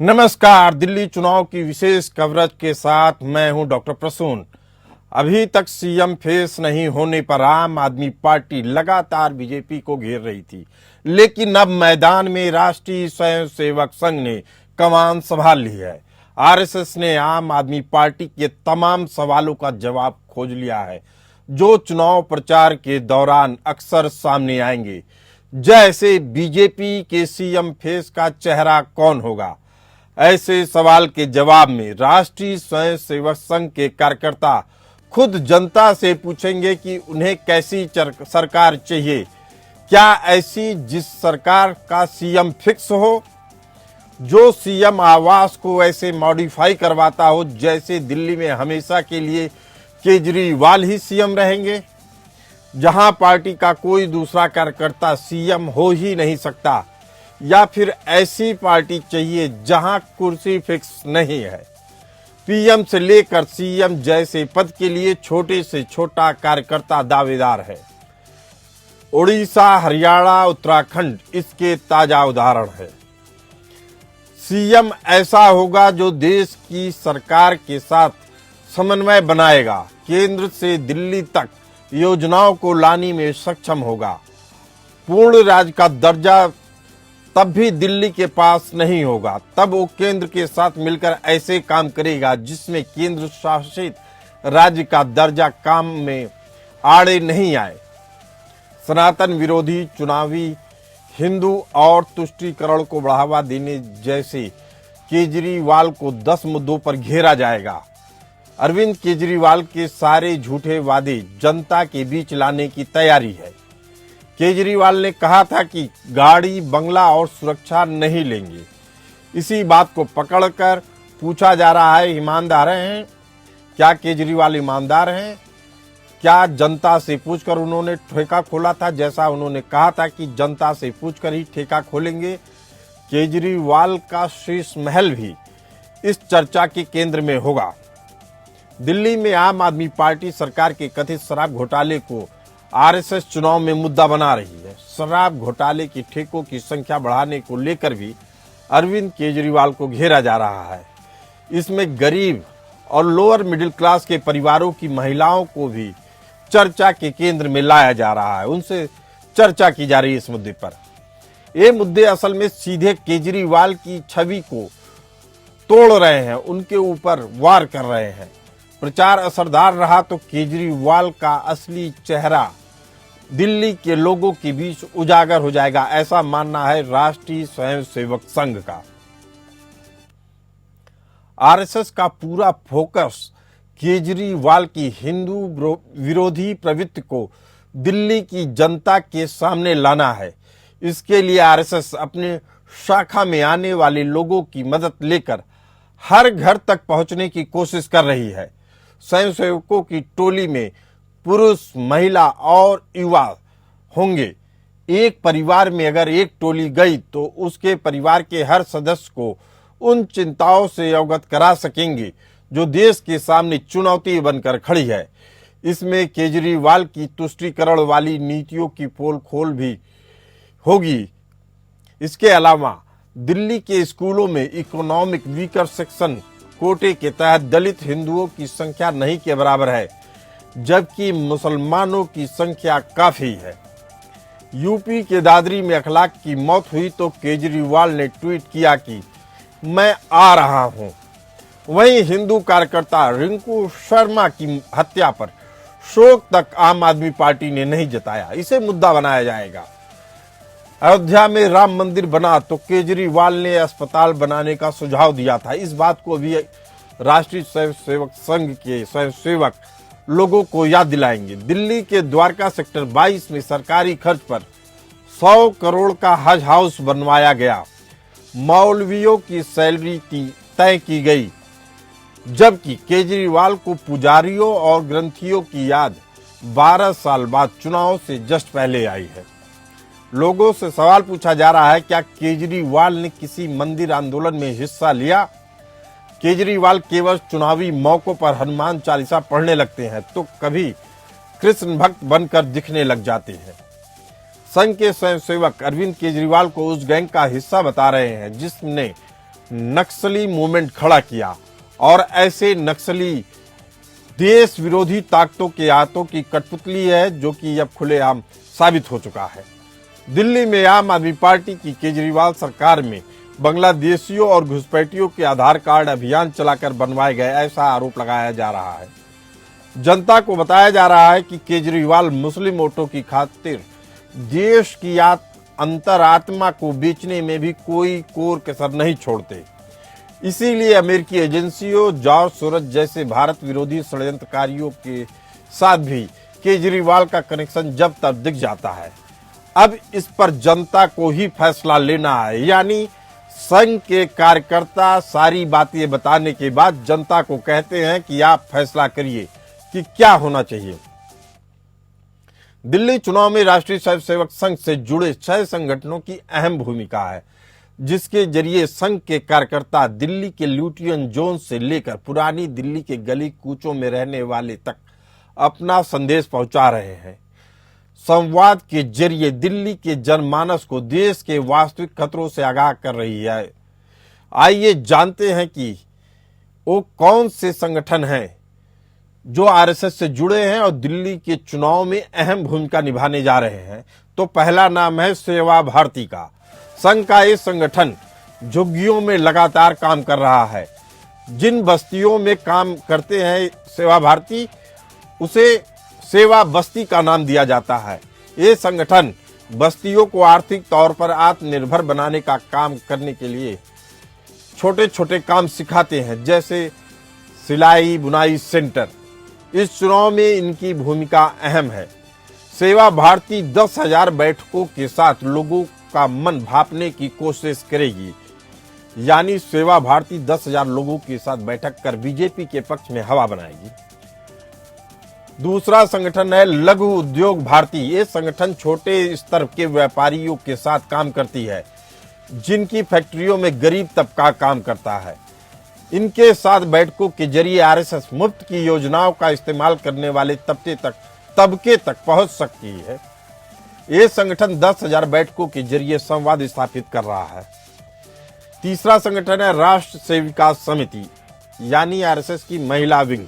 नमस्कार। दिल्ली चुनाव की विशेष कवरेज के साथ मैं हूं डॉक्टर प्रसून। अभी तक सीएम फेस नहीं होने पर आम आदमी पार्टी लगातार बीजेपी को घेर रही थी, लेकिन अब मैदान में राष्ट्रीय स्वयंसेवक संघ ने कमान संभाल ली है। आरएसएस ने आम आदमी पार्टी के तमाम सवालों का जवाब खोज लिया है, जो चुनाव प्रचार के दौरान अक्सर सामने आएंगे। जैसे बीजेपी के सीएम फेस का चेहरा कौन होगा? ऐसे सवाल के जवाब में राष्ट्रीय स्वयंसेवक संघ के कार्यकर्ता खुद जनता से पूछेंगे कि उन्हें कैसी सरकार चाहिए। क्या ऐसी जिस सरकार का सीएम फिक्स हो, जो सीएम आवास को ऐसे मॉडिफाई करवाता हो जैसे दिल्ली में हमेशा के लिए केजरीवाल ही सीएम रहेंगे, जहां पार्टी का कोई दूसरा कार्यकर्ता सीएम हो ही नहीं सकता, या फिर ऐसी पार्टी चाहिए जहां कुर्सी फिक्स नहीं है। पीएम से लेकर सीएम जैसे पद के लिए छोटे से छोटा कार्यकर्ता दावेदार है। उड़ीसा, हरियाणा, उत्तराखंड इसके ताजा उदाहरण है। सीएम ऐसा होगा जो देश की सरकार के साथ समन्वय बनाएगा, केंद्र से दिल्ली तक योजनाओं को लाने में सक्षम होगा। पूर्ण राज्य का दर्जा तब भी दिल्ली के पास नहीं होगा, तब वो केंद्र के साथ मिलकर ऐसे काम करेगा जिसमें केंद्र शासित राज्य का दर्जा काम में आड़े नहीं आए। सनातन विरोधी, चुनावी, हिंदू और तुष्टीकरण को बढ़ावा देने जैसे केजरीवाल को 10 मुद्दों पर घेरा जाएगा। अरविंद केजरीवाल के सारे झूठे वादे जनता के बीच लाने की तैयारी है। केजरीवाल ने कहा था कि गाड़ी, बंगला और सुरक्षा नहीं लेंगे। इसी बात को पकड़कर पूछा जा रहा है, ईमानदार हैं क्या केजरीवाल? ईमानदार हैं क्या? जनता से पूछकर उन्होंने ठेका खोला था, जैसा उन्होंने कहा था कि जनता से पूछकर ही ठेका खोलेंगे। केजरीवाल का शीश महल भी इस चर्चा के केंद्र में होगा। दिल्ली में आम आदमी पार्टी सरकार के कथित शराब घोटाले को आरएसएस चुनाव में मुद्दा बना रही है। शराब घोटाले की ठेकों की संख्या बढ़ाने को लेकर भी अरविंद केजरीवाल को घेरा जा रहा है। इसमें गरीब और लोअर मिडिल क्लास के परिवारों की महिलाओं को भी चर्चा के केंद्र में लाया जा रहा है, उनसे चर्चा की जा रही है इस मुद्दे पर। ये मुद्दे असल में सीधे केजरीवाल की छवि को तोड़ रहे हैं, उनके ऊपर वार कर रहे हैं। प्रचार असरदार रहा तो केजरीवाल का असली चेहरा दिल्ली के लोगों के बीच उजागर हो जाएगा, ऐसा मानना है राष्ट्रीय स्वयंसेवक संघ का। आरएसएस का पूरा फोकस केजरीवाल की हिंदू विरोधी प्रवृत्ति को दिल्ली की जनता के सामने लाना है। इसके लिए आरएसएस अपने शाखा में आने वाले लोगों की मदद लेकर हर घर तक पहुंचने की कोशिश कर रही है। स्वयंसेवकों की टोली में पुरुष, महिला और युवा होंगे। एक परिवार में अगर एक टोली गई तो उसके परिवार के हर सदस्य को उन चिंताओं से अवगत करा सकेंगे जो देश के सामने चुनौती बनकर खड़ी है। इसमें केजरीवाल की तुष्टीकरण वाली नीतियों की पोल खोल भी होगी। इसके अलावा दिल्ली के स्कूलों में इकोनॉमिक वीकर सेक्शन कोटे के तहत दलित हिंदुओं की संख्या नहीं के बराबर है, जबकि मुसलमानों की संख्या काफी है। यूपी के दादरी में अखलाक की मौत हुई तो केजरीवाल ने ट्वीट किया कि मैं आ रहा हूं। वहीं हिंदू कार्यकर्ता रिंकू शर्मा की हत्या पर शोक तक आम आदमी पार्टी ने नहीं जताया, इसे मुद्दा बनाया जाएगा। अयोध्या में राम मंदिर बना तो केजरीवाल ने अस्पताल बनाने का सुझाव दिया था। इस बात को भी राष्ट्रीय स्वयंसेवक संघ के स्वयंसेवक लोगों को याद दिलाएंगे। दिल्ली के द्वारका सेक्टर 22 में सरकारी खर्च पर 100 करोड़ का हज हाउस बनवाया गया। मौलवियों की सैलरी तय की गई, जबकि केजरीवाल को पुजारियों और ग्रंथियों की याद 12 साल बाद चुनाव से जस्ट पहले आई है। लोगों से सवाल पूछा जा रहा है, क्या केजरीवाल ने किसी मंदिर आंदोलन में हिस्सा लिया? केजरीवाल केवल चुनावी मौकों पर हनुमान चालीसा पढ़ने लगते हैं तो कभी कृष्ण भक्त बनकर दिखने लग जाते हैं। संघ के स्वयंसेवक अरविंद केजरीवाल को उस गैंग का हिस्सा बता रहे हैं जिसने नक्सली मूवमेंट खड़ा किया और ऐसे नक्सली देश विरोधी ताकतों के हाथों की कठपुतली है, जो कि अब खुलेआम साबित हो चुका है। दिल्ली में आम आदमी पार्टी की केजरीवाल सरकार में बांग्लादेशियों और घुसपैठियों के आधार कार्ड अभियान चलाकर बनवाए गए, ऐसा आरोप लगाया जा रहा है। जनता को बताया जा रहा है कि केजरीवाल मुस्लिम वोटों की खातिर देश की अंतरात्मा को बेचने में भी कोई कोर कसर नहीं छोड़ते। इसीलिए अमेरिकी एजेंसियों, जॉर्ज सोरस जैसे भारत विरोधी षड्यंत्रकारियों के साथ भी केजरीवाल का कनेक्शन जब तक दिख जाता है। अब इस पर जनता को ही फैसला लेना है, यानी संघ के कार्यकर्ता सारी बातें बताने के बाद जनता को कहते हैं कि आप फैसला करिए कि क्या होना चाहिए। दिल्ली चुनाव में राष्ट्रीय स्वयंसेवक संघ से जुड़े 6 संगठनों की अहम भूमिका है, जिसके जरिए संघ के कार्यकर्ता दिल्ली के ल्यूटियन जोन से लेकर पुरानी दिल्ली के गली कूचों में रहने वाले तक अपना संदेश पहुंचा रहे हैं। संवाद के जरिए दिल्ली के जनमानस को देश के वास्तविक खतरों से आगाह कर रही है। आइए जानते हैं कि वो कौन से संगठन हैं जो आरएसएस से जुड़े हैं और दिल्ली के चुनाव में अहम भूमिका निभाने जा रहे हैं। तो पहला नाम है सेवा भारती का। संघ का ये संगठन झुग्गियों में लगातार काम कर रहा है। जिन बस्तियों में काम करते हैं सेवा भारती, उसे सेवा बस्ती का नाम दिया जाता है। ये संगठन बस्तियों को आर्थिक तौर पर आत्मनिर्भर बनाने का काम करने के लिए छोटे छोटे काम सिखाते हैं, जैसे सिलाई बुनाई सेंटर। इस चुनाव में इनकी भूमिका अहम है। सेवा भारती 10,000 बैठकों के साथ लोगों का मन भांपने की कोशिश करेगी, यानी सेवा भारती 10,000 लोगों के साथ बैठक कर बीजेपी के पक्ष में हवा बनाएगी। दूसरा संगठन है लघु उद्योग भारती। ये संगठन छोटे स्तर के व्यापारियों के साथ काम करती है, जिनकी फैक्ट्रियों में गरीब तबका काम करता है। इनके साथ बैठकों के जरिए आरएसएस मुफ्त की योजनाओं का इस्तेमाल करने वाले तबके तक पहुंच सकती है। ये संगठन 10,000 बैठकों के जरिए संवाद स्थापित कर रहा है। तीसरा संगठन है राष्ट्र सेविका समिति, यानी आरएसएस की महिला विंग।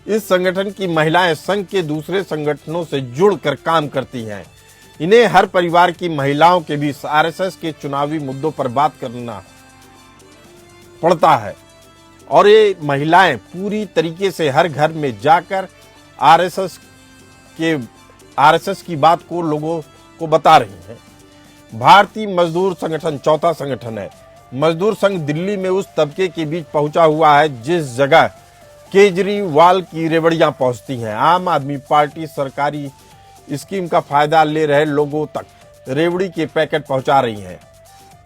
इस संगठन की महिलाएं संघ के दूसरे संगठनों से जुड़कर काम करती हैं। इन्हें हर परिवार की महिलाओं के बीच आरएसएस के चुनावी मुद्दों पर बात करना पड़ता है और ये महिलाएं पूरी तरीके से हर घर में जाकर आरएसएस की बात को लोगों को बता रही हैं। भारतीय मजदूर संगठन चौथा संगठन है। मजदूर संघ दिल्ली में उस तबके के बीच पहुंचा हुआ है जिस जगह केजरीवाल की रेवड़ियां पहुंचती हैं। आम आदमी पार्टी सरकारी स्कीम का फायदा ले रहे लोगों तक रेवड़ी के पैकेट पहुंचा रही है।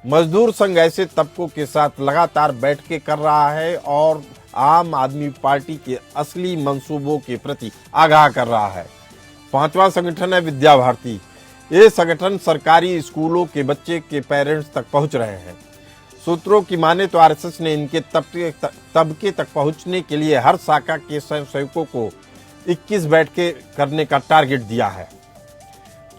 मजदूर संघ ऐसे तबकों के साथ लगातार बैठकें कर रहा है और आम आदमी पार्टी के असली मंसूबों के प्रति आगाह कर रहा है। पांचवा संगठन है विद्या भारती। ये संगठन सरकारी स्कूलों के बच्चे के पेरेंट्स तक पहुंच रहे हैं। सूत्रों की माने तो आरएसएस ने इनके तबके तक पहुंचने के लिए हर शाखा के स्वयंसेवकों को 21 बैठकें करने का टारगेट दिया है।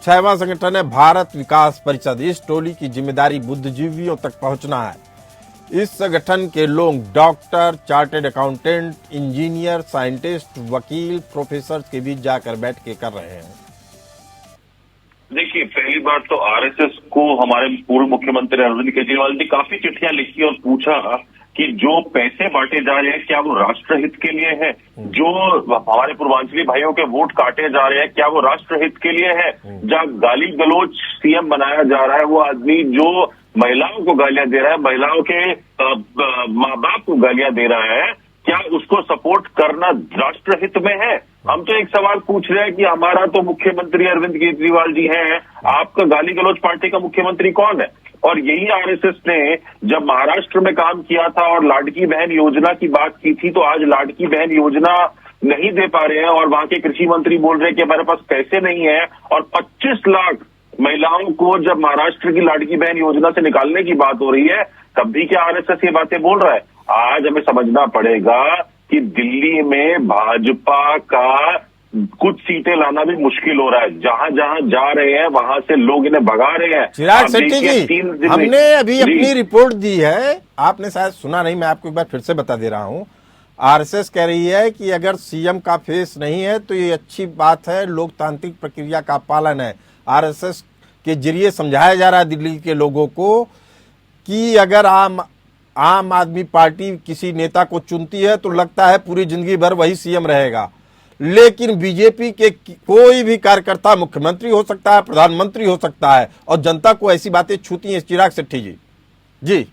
6वां संगठन है भारत विकास परिषद। इस टोली की जिम्मेदारी बुद्धिजीवियों तक पहुंचना है। इस संगठन के लोग doctor, chartered accountant, engineer, scientist, वकील, प्रोफेसर के बीच जाकर बैठकें कर रहे हैं। देखिए, पहली बात तो आरएसएस को हमारे पूर्व मुख्यमंत्री अरविंद केजरीवाल ने काफी चिट्ठियां लिखी और पूछा कि जो पैसे बांटे जा रहे हैं क्या वो राष्ट्रहित के लिए है, जो हमारे पूर्वांचली भाइयों के वोट काटे जा रहे हैं क्या वो राष्ट्रहित के लिए है, जहाँ गाली गलौज सीएम बनाया जा रहा है वो आदमी जो महिलाओं को गालियां दे रहा है, महिलाओं के माँ बाप को गालियां दे रहा है, क्या उसको सपोर्ट करना राष्ट्रहित में है? हम तो एक सवाल पूछ रहे हैं कि हमारा तो मुख्यमंत्री अरविंद केजरीवाल जी हैं, आपका गाली गलौज पार्टी का मुख्यमंत्री कौन है? और यही आरएसएस ने जब महाराष्ट्र में काम किया था और लाडकी बहन योजना की बात की थी, तो आज लाडकी बहन योजना नहीं दे पा रहे हैं और वहां के कृषि मंत्री बोल रहे हैं कि हमारे पास पैसे नहीं है। और 25 लाख महिलाओं को जब महाराष्ट्र की लाडकी बहन योजना से निकालने की बात हो रही है, तब भी क्या आरएसएस ये बातें बोल रहा है? आज हमें समझना पड़ेगा कि दिल्ली में भाजपा का कुछ सीटें लाना भी मुश्किल हो रहा है। जहां जहां जा रहे हैं वहां से लोग इन्हें भगा रहे हैं। चिराग आप शेट्टी देखिए, जी, 3 दिन हमने अभी जी, अपनी रिपोर्ट दी है, आपने शायद सुना नहीं, मैं आपको एक बार फिर से बता दे रहा हूं। आरएसएस कह रही है कि अगर सीएम का फेस नहीं है तो ये अच्छी बात है, लोकतांत्रिक प्रक्रिया का पालन है। आरएसएस के जरिए समझाया जा रहा है दिल्ली के लोगों को कि अगर आम आदमी पार्टी किसी नेता को चुनती है तो लगता है पूरी जिंदगी भर वही सीएम रहेगा, लेकिन बीजेपी के कोई भी कार्यकर्ता मुख्यमंत्री हो सकता है, प्रधानमंत्री हो सकता है, और जनता को ऐसी बातें छूती हैं। चिराग शेट्टी जी जी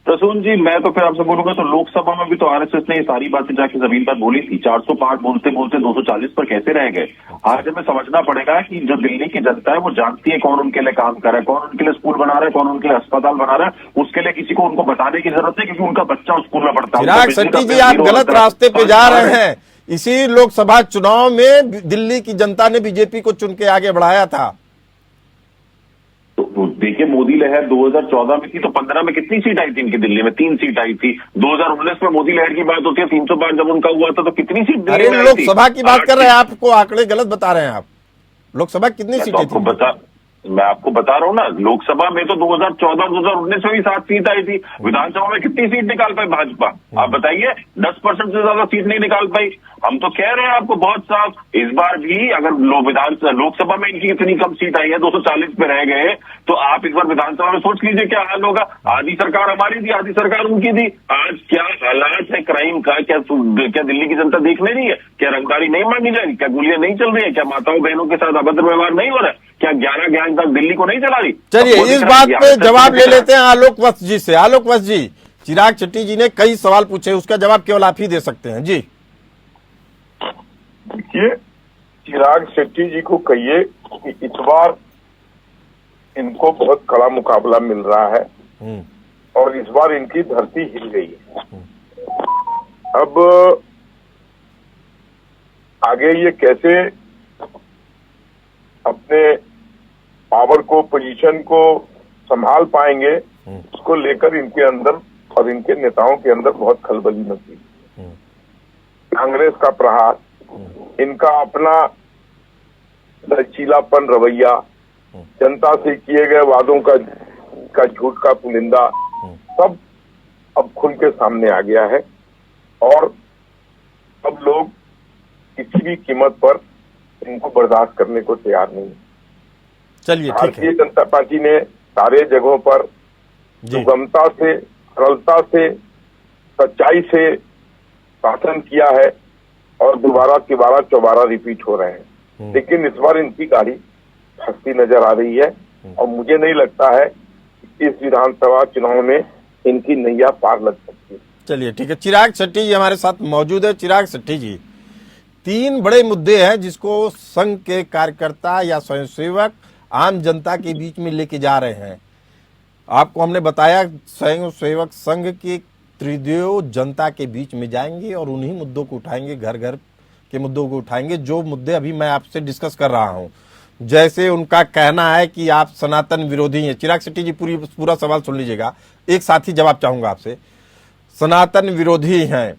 प्रसून जी, मैं तो फिर आपसे बोलूंगा, तो लोकसभा में भी तो आरएसएस ने ये सारी बातें जाके जमीन पर बोली थी। 400 पार बोलते बोलते 240 पर कैसे रह गए? आज हमें समझना पड़ेगा कि जो दिल्ली की जनता है वो जानती है कौन उनके लिए काम कर रहा है, कौन उनके लिए स्कूल बना रहा है, कौन उनके लिए अस्पताल बना रहा है। उसके लिए किसी को उनको बताने की जरूरत है, क्योंकि उनका बच्चा स्कूल में पढ़ता है। चिराग शेट्टी जी, आप गलत रास्ते पे जा रहे हैं। इसी लोकसभा चुनाव में दिल्ली की जनता ने बीजेपी को चुन के आगे बढ़ाया था। तो देखिए, मोदी लहर 2014 में थी तो 15 में कितनी सीट आई थी इनकी? दिल्ली में 3 सीट आई थी। 2019 में मोदी लहर की बात होती है, 300 पार जब उनका हुआ था तो कितनी सीट दिल्ली अरे में आई थी? लोकसभा की बात कर रहे हैं, आपको आंकड़े गलत बता रहे हैं आप। लोकसभा कितनी सीटें थी? मैं आपको बता रहा हूँ ना, लोकसभा में तो 2014-2019 में भी 7 सीट आई थी। विधानसभा में कितनी सीट निकाल पाई भाजपा? आप बताइए, 10% से ज्यादा सीट नहीं निकाल पाई। हम तो कह रहे हैं आपको बहुत साफ, इस बार भी अगर लोकसभा में इनकी इतनी कम सीट आई है, 240 पे रह गए, तो आप एक बार विधानसभा में सोच लीजिए क्या हाल होगा। आधी सरकार हमारी थी, आधी सरकार उनकी थी। आज क्या हालात है क्राइम का? क्या दिल्ली की जनता देख नहीं रही है? क्या रंगदारी नहीं मांगी जाएगी? क्या गोलियां नहीं चल रही है? क्या माताओं बहनों के साथ अभद्र व्यवहार नहीं हो रहा है? क्या 11 गैंग तक दिल्ली को नहीं चला रही? चलिए इस बात पे जवाब ले लेते हैं आलोक वत्स जी से। आलोक वत्स जी, चिराग शेट्टी जी ने कई सवाल पूछे, उसका जवाब केवल आप ही दे सकते हैं जी। देखिए, चिराग शेट्टी जी को कहिए कि इस बार इनको बहुत कड़ा मुकाबला मिल रहा है और इस बार इनकी धरती हिल गई है। अब आगे ये कैसे अपने पावर को, पोजीशन को संभाल पाएंगे, उसको लेकर इनके अंदर और इनके नेताओं के अंदर बहुत खलबली मची। कांग्रेस का प्रहार, इनका अपना लचीलापन रवैया, जनता से किए गए वादों का झूठ का पुलिंदा, सब अब खुल के सामने आ गया है और अब लोग किसी भी कीमत पर इनको बर्दाश्त करने को तैयार नहीं। चलिए ठीक है। भारतीय जनता पार्टी ने सारे जगहों पर सुगमता से, सरलता से, सच्चाई से शासन किया है और दोबारा तिबारा चौबारा रिपीट हो रहे हैं, लेकिन इस बार इनकी गाड़ी फंसती नजर आ रही है और मुझे नहीं लगता है कि इस विधानसभा चुनाव में इनकी नैया पार लग सकती है। चलिए ठीक है, चिराग शेट्टी जी हमारे साथ मौजूद है। चिराग शेट्टी जी, 3 बड़े मुद्दे हैं जिसको संघ के कार्यकर्ता या स्वयंसेवक आम जनता के बीच में लेके जा रहे हैं। आपको हमने बताया स्वयंसेवक संघ के त्रिदेव जनता के बीच में जाएंगे और उन्हीं मुद्दों को उठाएंगे, घर घर के मुद्दों को उठाएंगे, जो मुद्दे अभी मैं आपसे डिस्कस कर रहा हूं। जैसे उनका कहना है कि आप सनातन विरोधी हैं। चिराग शेट्टी जी पूरा सवाल सुन लीजिएगा, एक साथ ही जवाब चाहूंगा आपसे। सनातन विरोधी हैं,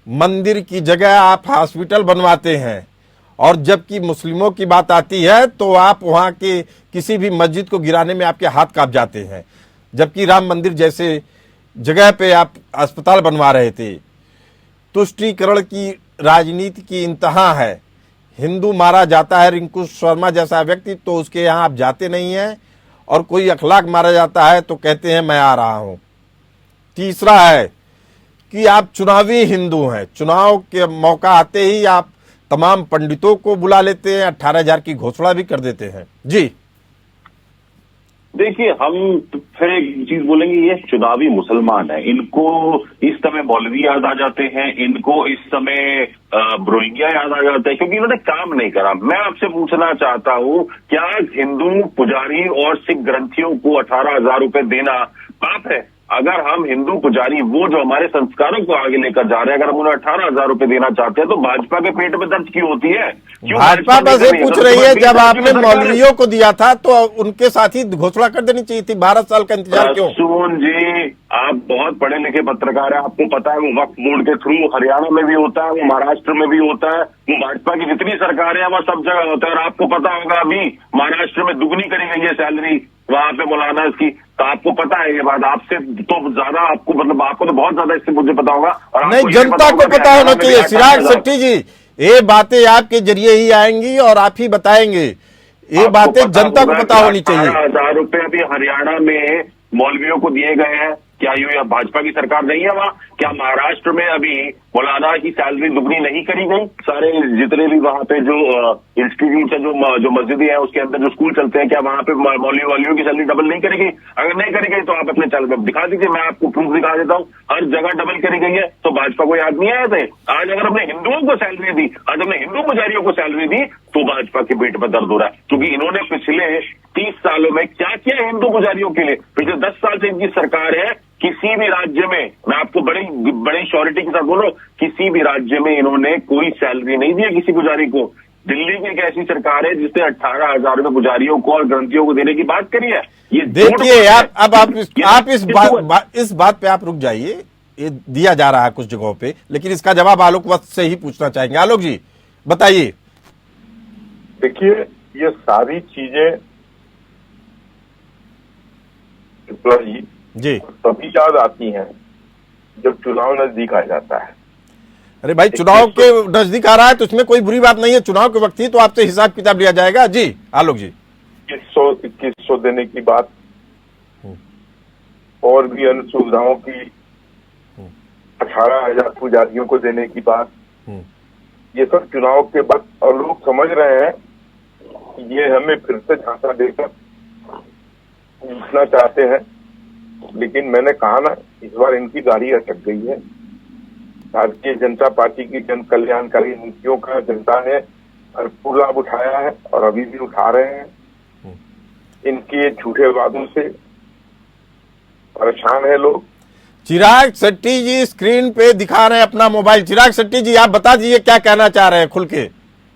मंदिर की जगह आप हॉस्पिटल बनवाते हैं, और जबकि मुस्लिमों की बात आती है तो आप वहां के किसी भी मस्जिद को गिराने में आपके हाथ कांप जाते हैं, जबकि राम मंदिर जैसे जगह पे आप अस्पताल बनवा रहे थे। तुष्टीकरण की राजनीति की इंतहा है। हिंदू मारा जाता है, रिंकू शर्मा जैसा व्यक्ति, तो उसके यहाँ आप जाते नहीं हैं, और कोई अखलाक मारा जाता है तो कहते हैं मैं आ रहा हूं। तीसरा है कि आप चुनावी हिंदू हैं, चुनाव के मौका आते ही आप तमाम पंडितों को बुला लेते हैं, 18,000 की घोषणा भी कर देते हैं जी। देखिए, हम फिर एक चीज बोलेंगे, ये चुनावी मुसलमान है, इनको इस समय मौलवी याद आ जाते हैं, इनको इस समय रोहिंग्या याद आ जाता है, क्योंकि इन्होंने काम नहीं करा। मैं आपसे पूछना चाहता हूं, क्या हिंदू पुजारी और सिख ग्रंथियों को 18,000 रुपए देना पाप है? अगर हम हिंदू पुजारी वो जो हमारे संस्कारों को आगे लेकर जा रहे हैं, अगर हम उन्हें 18,000 रुपए देना चाहते हैं तो भाजपा के पेट में दर्द क्यों होती है? क्यों भाजपा बस ये पूछ रही है, जब आपने मौलवियों को दिया था तो उनके साथ ही घोषणा कर देनी चाहिए थी, 12 साल का इंतजार क्यों? प्रसून जी, आप बहुत पढ़े लिखे पत्रकार हैं, आपको पता है वो वक्फ बोर्ड के थ्रू हरियाणा में भी होता है, वो महाराष्ट्र में भी होता है, वो भाजपा की जितनी सरकार है वह सब जगह होता है। और आपको पता होगा अभी महाराष्ट्र में दुगनी करी गई है सैलरी वहां पे मौलाना की, तो आपको पता है ये बात, आपसे तो ज्यादा आपको, मतलब आपको तो बहुत ज्यादा इससे मुझे पता होगा। और नहीं, जनता को पता होना चाहिए। चिराग शेट्टी जी, ये बातें आपके जरिए ही आएंगी और आप ही बताएंगे, ये बातें जनता को पता होनी चाहिए। 18,000 रुपए अभी हरियाणा में मौलवियों को दिए गए हैं, क्या ये भाजपा की सरकार नहीं है वहाँ? क्या महाराष्ट्र में अभी मौलाना की सैलरी दुगनी नहीं करी गई? सारे जितने भी वहाँ पे जो इंस्टीट्यूट है, जो मस्जिदें हैं उसके अंदर जो स्कूल चलते हैं, क्या वहाँ पे मौलवियों की सैलरी डबल नहीं करी गई? अगर नहीं करी गई तो आप अपने चैनल पर दिखा दीजिए, मैं आपको प्रूफ दिखा देता हूँ। हर जगह डबल करी गई है, तो भाजपा को याद नहीं आए थे? आज अगर हमने हिंदुओं को सैलरी दी, आज हमने हिंदू पुजारियों को सैलरी दी, तो भाजपा के पेट में दर्द हो रहा है, क्योंकि इन्होंने पिछले 30 सालों में क्या किया हिंदू पुजारियों के लिए? पिछले 10 साल से इनकी सरकार है, किसी भी राज्य में, मैं आपको बड़ी श्योरिटी के साथ बोलो, किसी भी राज्य में इन्होंने कोई सैलरी नहीं दी है किसी पुजारी को। दिल्ली की एक ऐसी सरकार है जिसने 18,000 रुपए पुजारियों को और ग्रंथियों को देने की बात करी है। ये देखिए अब आप इस बात पे आप रुक जाइए, ये दिया जा रहा है कुछ जगहों पे, लेकिन इसका जवाब आलोक वत्स से ही पूछना चाहेंगे। आलोक जी बताइए। देखिए, ये सारी चीजें शुक्ला जी तभी याद आती हैं जब चुनाव नजदीक आ जाता है। अरे भाई, चुनाव के नजदीक आ रहा है तो इसमें कोई बुरी बात नहीं है, चुनाव के वक्त ही तो आपसे हिसाब किताब लिया जाएगा। जी आलोक जी, 2100 देने की बात और भी अन्य सुविधाओं की, 18,000 पुजारियों को देने की बात, ये सब चुनाव के बाद, और लोग समझ रहे हैं कि ये हमें फिर से झांसा देकर जीतना चाहते हैं। लेकिन मैंने कहा ना, इस बार इनकी गाड़ी अटक गई है। भारतीय जनता पार्टी की जन कल्याणकारी नीतियों का जनता ने भरपूर लाभ उठाया है और अभी भी उठा रहे हैं। इनके झूठे वादों से परेशान है लोग। चिराग शेट्टी जी स्क्रीन पे दिखा रहे हैं अपना मोबाइल। चिराग शेट्टी जी, आप बता दीजिए क्या कहना चाह रहे हैं खुल के।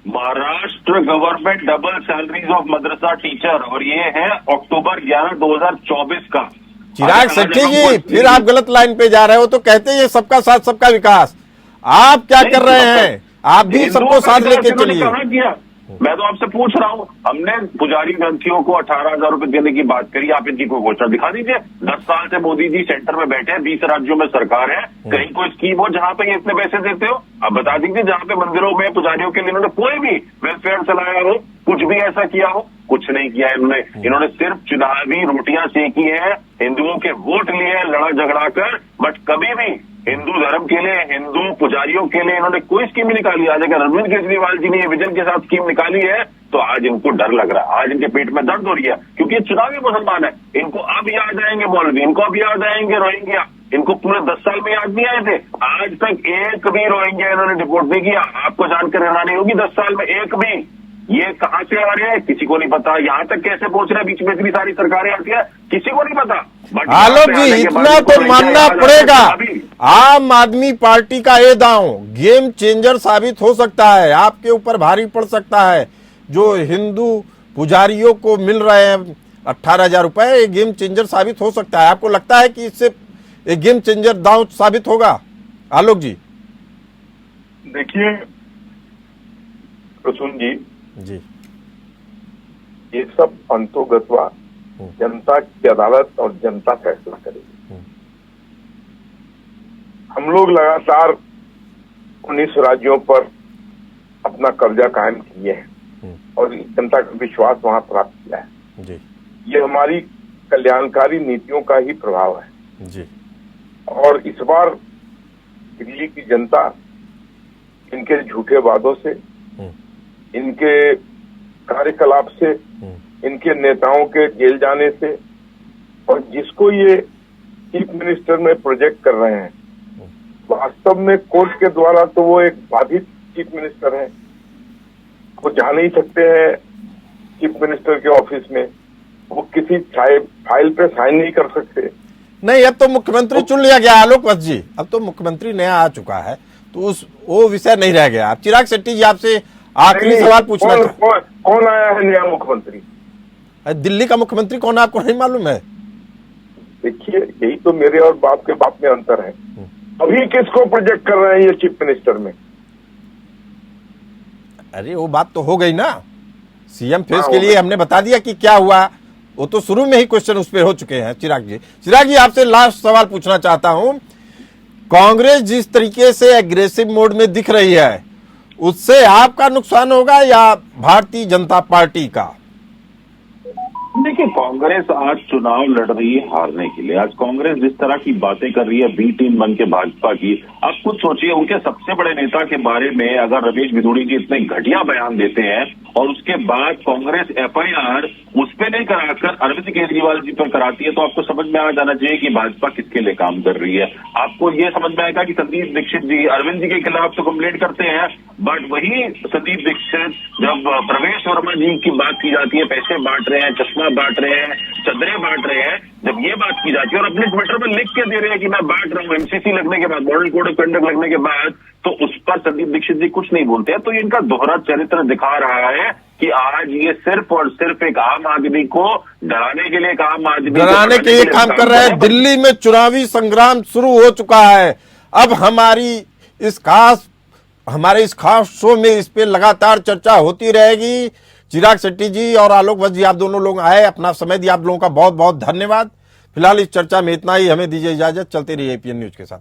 Maharashtra government double salaries of Madrasa teacher, और ये है अक्टूबर 11, 2024 का। चिराग शेट्टी जी, फिर आप गलत लाइन पे जा रहे हो। तो कहते हैं सबका साथ सबका विकास, आप क्या कर रहे हैं? आप भी सबको साथ लेके चलिए। मैं तो आपसे पूछ रहा हूँ, हमने पुजारी ग्रंथियों को 18,000 रुपए देने की बात करी, आप इनकी कोई घोषणा दिखा दीजिए। 10 साल से मोदी जी सेंटर में बैठे हैं, 20 राज्यों में सरकार है, कहीं कोई स्कीम हो जहां पे ये इतने पैसे देते हो? आप बता दीजिए जहां पे मंदिरों में पुजारियों के लिए इन्होंने कोई भी वेलफेयर चलाया हो, कुछ भी ऐसा किया हो? कुछ नहीं किया इन्होंने सिर्फ चुनावी रोटियां सेकी हैं, हिंदुओं के वोट लिए हैं लड़ा झगड़ा कर, बट कभी भी हिंदू धर्म के लिए, हिंदू पुजारियों के लिए इन्होंने कोई स्कीम नहीं निकाली। आज अगर अरविंद केजरीवाल जी ने विजन के साथ स्कीम निकाली है तो आज इनको डर लग रहा है, आज इनके पेट में दर्द हो रही है, क्योंकि ये चुनावी मुसलमान है। इनको अब याद आएंगे मौलवी, इनको अब याद आएंगे रोहिंग्या, इनको पूरे 10 साल में याद नहीं आए थे। आज तक एक भी रोहिंग्या इन्होंने डिपोर्ट नहीं किया। आपको जानकर हैरानी होगी, 10 साल में एक भी। ये कहां से आ रहे हैं किसी को नहीं पता, यहाँ तक कैसे पहुंच रहे हैं, बीच में इतनी सारी सरकारें आती है किसी को नहीं पता। आलोक जी, इतना तो मानना पड़ेगा, आम आदमी पार्टी का ये दांव गेम चेंजर साबित हो सकता है, आपके ऊपर भारी पड़ सकता है। जो हिंदू पुजारियों को मिल रहे हैं 18,000 रुपए, ये गेम चेंजर साबित हो सकता है। आपको लगता है कि इससे एक गेम चेंजर दांव साबित होगा? आलोक जी देखिए प्रसून जी, ये सब अंतोगतवा जनता की अदालत और जनता फैसला करेगी। हम लोग लगातार 19 राज्यों पर अपना कब्जा कायम किए हैं और जनता का विश्वास वहां प्राप्त किया है। ये हमारी कल्याणकारी नीतियों का ही प्रभाव है। और इस बार दिल्ली की जनता इनके झूठे वादों से, इनके कार्यकलाप से, इनके नेताओं के जेल जाने से, और जिसको ये चीफ मिनिस्टर में प्रोजेक्ट कर रहे हैं, वास्तव में कोर्ट के द्वारा तो वो एक बाधित चीफ मिनिस्टर है। वो जा नहीं सकते हैं चीफ मिनिस्टर के ऑफिस में, वो किसी फाइल पे साइन नहीं कर सकते। नहीं, अब तो मुख्यमंत्री चुन लिया गया आलोक वत्स जी, अब तो मुख्यमंत्री नया आ चुका है, तो वो विषय नहीं रह गया। अब चिराग शेट्टी जी आपसे आखिरी सवाल पूछना कौन आया है नया मुख्यमंत्री? दिल्ली का मुख्यमंत्री कौन है आपको नहीं मालूम है? देखिए, यही तो मेरे और बाप के बाप में अंतर है। अभी किसको प्रोजेक्ट कर रहे हैं ये चीफ मिनिस्टर में? अरे वो बात तो हो गई ना, सीएम फेस के लिए हमने बता दिया कि क्या हुआ, वो तो शुरू में ही क्वेश्चन उस पर हो चुके हैं। चिराग जी आपसे लास्ट सवाल पूछना चाहता हूं, कांग्रेस जिस तरीके से एग्रेसिव मोड में दिख रही है, उससे आपका नुकसान होगा या भारतीय जनता पार्टी का? देखिए, कांग्रेस आज चुनाव लड़ रही है हारने के लिए। आज कांग्रेस जिस तरह की बातें कर रही है बी टीम बन के भाजपा की, आप खुद सोचिए, उनके सबसे बड़े नेता के बारे में अगर रमेश बिधूड़ी जी इतने घटिया बयान देते हैं और उसके बाद कांग्रेस एफआईआर उस पर नहीं कराकर अरविंद केजरीवाल जी पर कराती है, तो आपको समझ में आ जाना चाहिए कि भाजपा किसके लिए काम कर रही है। आपको ये समझ में आएगा कि संदीप दीक्षित जी अरविंद जी के खिलाफ तो कंप्लेंट करते हैं, बट वही संदीप दीक्षित जब प्रवेश वर्मा जी की बात की जाती है, पैसे बांट रहे हैं, चश्मा बांट रहे हैं, चदरें बांट रहे हैं, जब ये बात की जाती है और अपने ट्विटर पर लिख के दे रहे हैं कि मैं बांट रहा हूं, एमसीसी लगने के बाद, मॉडल कोड ऑफ कंडक्ट लगने के बाद, तो उस पर संदीप दीक्षित जी कुछ नहीं बोलते हैं। तो ये इनका दोहरा चरित्र दिखा रहा है कि आज ये सिर्फ और सिर्फ एक आम आदमी को डराने के लिए, एक आम आदमी डराने के लिए काम कर रहे हैं। दिल्ली में चुनावी संग्राम शुरू हो चुका है। अब हमारे इस खास शो में इस पे लगातार चर्चा होती रहेगी। चिराग शेट्टी जी और आलोक वत्स जी, आप दोनों लोग आए, अपना समय दिया, आप लोगों का बहुत बहुत धन्यवाद। फिलहाल इस चर्चा में इतना ही, हमें दीजिए इजाजत, चलते रहिए एपीएन न्यूज के साथ।